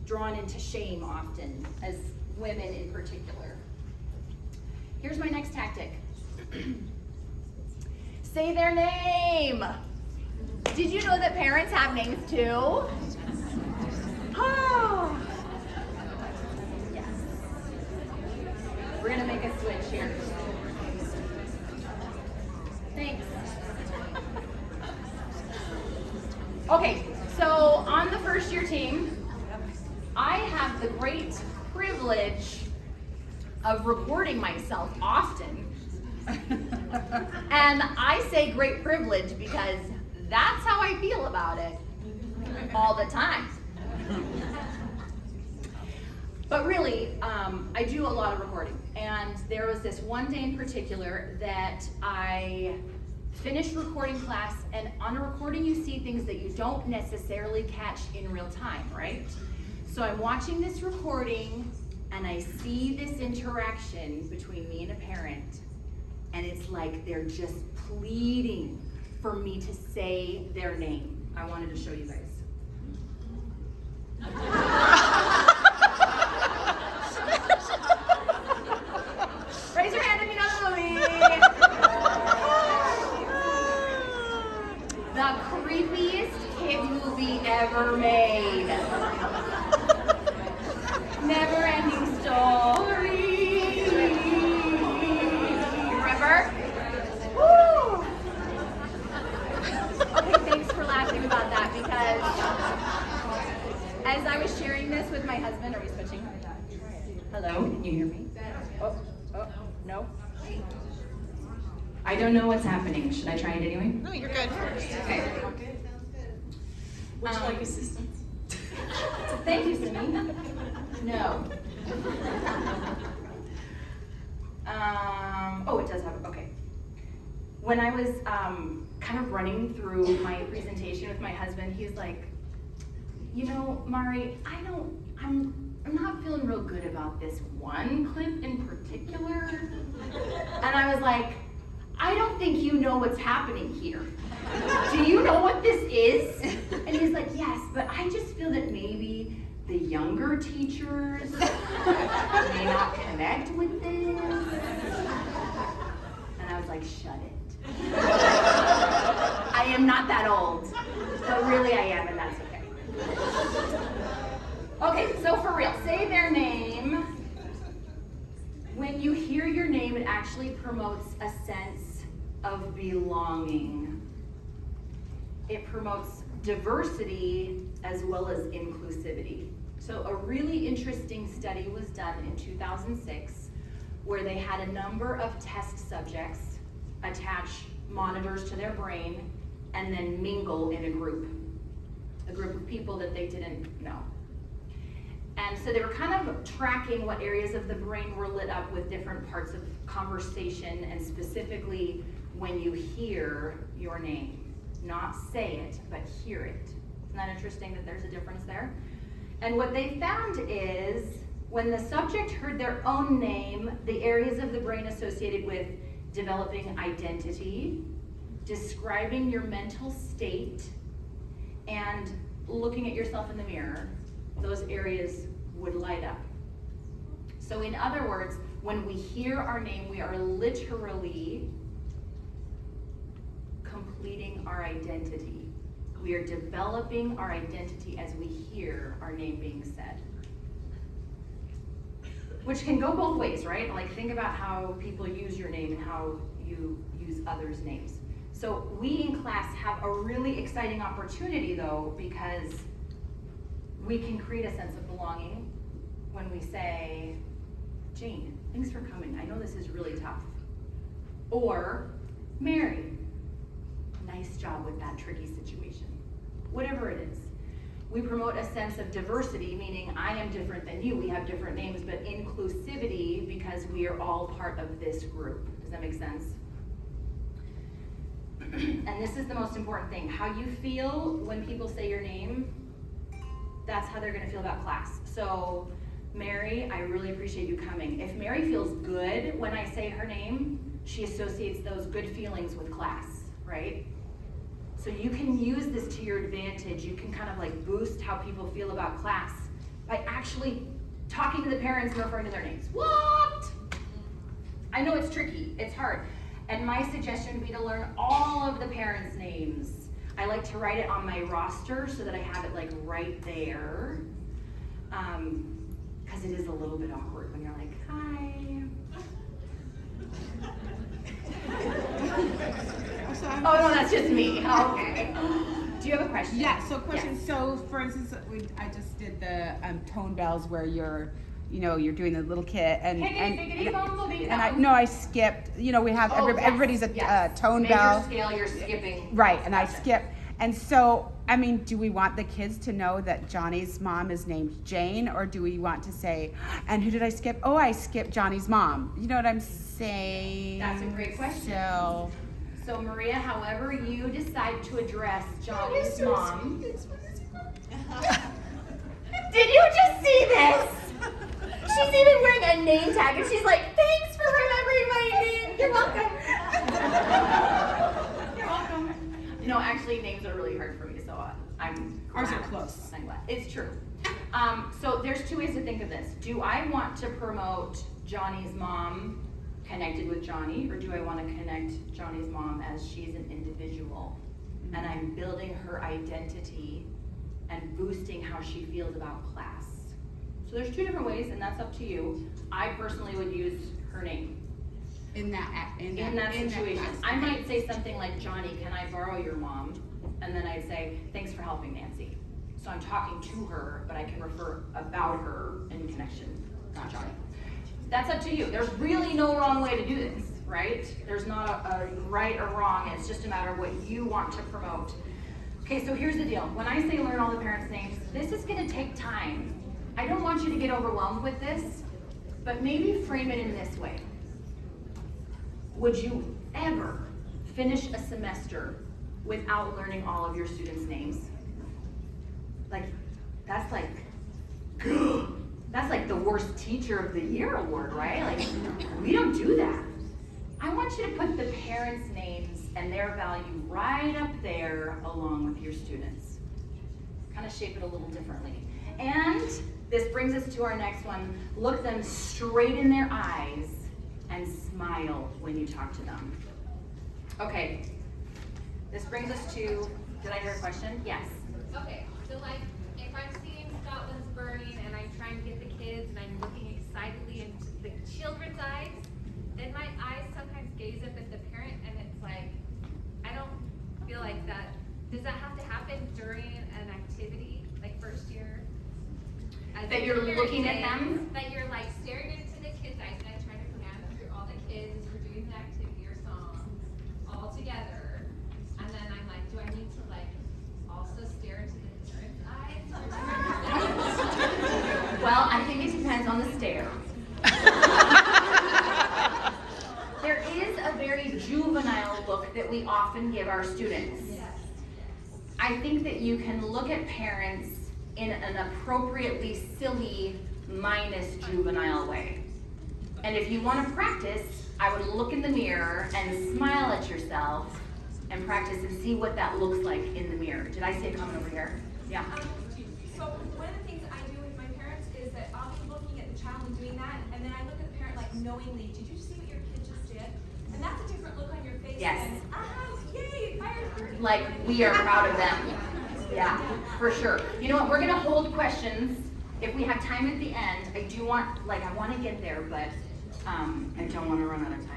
drawn into shame often, as women in particular. Here's my next tactic. Say their name. Did you know that parents have names too? Oh. Yes. We're gonna make a switch here. Thanks. Okay, so on the first year team, I have the great privilege of recording myself often. And I say great privilege because that's how I feel about it all the time. But really, I do a lot of recording. And there was this one day in particular that I finished recording class, and on a recording you see things that you don't necessarily catch in real time, right? So I'm watching this recording and I see this interaction between me and a parent, and it's like they're just pleading for me to say their name. I wanted to show you guys. Raise your hand if you know the movie. The creepiest kid movie ever made. Never ending story. Remember? Woo! Okay, thanks for laughing about that, because as I was sharing this with my husband, are we switching? Hello, can you hear me? Oh, no? I don't know what's happening. Should I try it anyway? No, you're good. Okay. Would you like assistance? Thank you, Symp. No. Oh, it does have, okay. When I was kind of running through my presentation with my husband, he's like, you know, Mari, I'm not feeling real good about this one clip in particular. And I was like, I don't think you know what's happening here. Do you know what this is? And he's like, yes, but I just feel that maybe the younger teachers may not connect with this. And I was like, shut it. I am not that old, but really I am, and that's okay. Okay, so for real, say their name. When you hear your name, it actually promotes a sense of belonging. It promotes diversity as well as inclusivity. So a really interesting study was done in 2006 where they had a number of test subjects attach monitors to their brain and then mingle in a group of people that they didn't know. And so they were kind of tracking what areas of the brain were lit up with different parts of conversation, and specifically when you hear your name. Not say it, but hear it. Isn't that interesting that there's a difference there? And what they found is when the subject heard their own name, the areas of the brain associated with developing identity, describing your mental state, and looking at yourself in the mirror, those areas would light up. So in other words, when we hear our name, we are literally completing our identity. We are developing our identity as we hear our name being said. Which can go both ways, right? Like, think about how people use your name and how you use others' names. So we in class have a really exciting opportunity though, because we can create a sense of belonging when we say, Jane, thanks for coming. I know this is really tough. Or, Mary, nice job with that tricky situation. Whatever it is. We promote a sense of diversity, meaning I am different than you. We have different names, but inclusivity because we are all part of this group. Does that make sense? And this is the most important thing. How you feel when people say your name, that's how they're gonna feel about class. So, Mary, I really appreciate you coming. If Mary feels good when I say her name, she associates those good feelings with class, right? So you can use this to your advantage. You can kind of like boost how people feel about class by actually talking to the parents and referring to their names. What? I know it's tricky, it's hard. And my suggestion would be to learn all of the parents' names. I like to write it on my roster so that I have it like right there. Because it is a little bit awkward when you're like, hi. Oh no, that's just me. Okay. Do you have a question? Yeah, so question, Yes. so for instance, I just did the tone bells where you're doing the little kit and I skipped, we have everybody's a tone bell. Major scale, you're skipping. Right, and Gotcha. I skip. And so, do we want the kids to know that Johnny's mom is named Jane, or do we want to say, and who did I skip? Oh, I skipped Johnny's mom. You know what I'm saying? That's a great question. So Maria, however you decide to address Johnny's mom. Did you just see this? She's even wearing a name tag and she's like, thanks for remembering my name. You're welcome. You're welcome. No, actually names are really hard for me, so I'm Ours are close. I'm glad. It's true. So there's two ways to think of this. Do I want to promote Johnny's mom connected with Johnny, or do I want to connect Johnny's mom as she's an individual and I'm building her identity and boosting how she feels about class? So there's two different ways, and that's up to you. I personally would use her name In that situation. I might say something like, Johnny, can I borrow your mom? And then I'd say, thanks for helping Nancy. So I'm talking to her, but I can refer about her in connection to Johnny. That's up to you. There's really no wrong way to do this, right? There's not a right or wrong. It's just a matter of what you want to promote. Okay, so here's the deal. When I say learn all the parents' names, this is going to take time. I don't want you to get overwhelmed with this, but maybe frame it in this way. Would you ever finish a semester without learning all of your students' names? That's like the worst teacher of the year award, right? Like, we don't do that. I want you to put the parents' names and their value right up there along with your students. Kind of shape it a little differently. And this brings us to our next one. Look them straight in their eyes and smile when you talk to them. Okay, this brings us to, did I hear a question? Yes. Okay, so like, if I'm seeing Scotland's Burning and I'm trying to get the kids and I'm looking excitedly into the children's eyes, then my eyes sometimes gaze up at the parent and it's like, I don't feel like that. Does that have to happen during an activity, like first year? That you're looking at them? That you're like staring into the kids' eyes and I'm trying to command through all the kids who are doing the activity or song all together. And then I'm like, do I need to like also stare into the parents' eyes? Well, I think it depends on the stare. There is a very juvenile look that we often give our students. I think that you can look at parents in an appropriately silly, minus juvenile way. And if you want to practice, I would look in the mirror and smile at yourself and practice and see what that looks like in the mirror. Did I say a comment over here? Yeah. So one of the things I do with my parents is that I'll be looking at the child and doing that, and then I look at the parent like knowingly, did you see what your kid just did? And that's a different look on your face Yes. than, yay, fired 30. Like we are proud of them. Yeah, for sure. You know what, we're gonna hold questions. If we have time at the end, I want to get there, but I don't want to run out of time.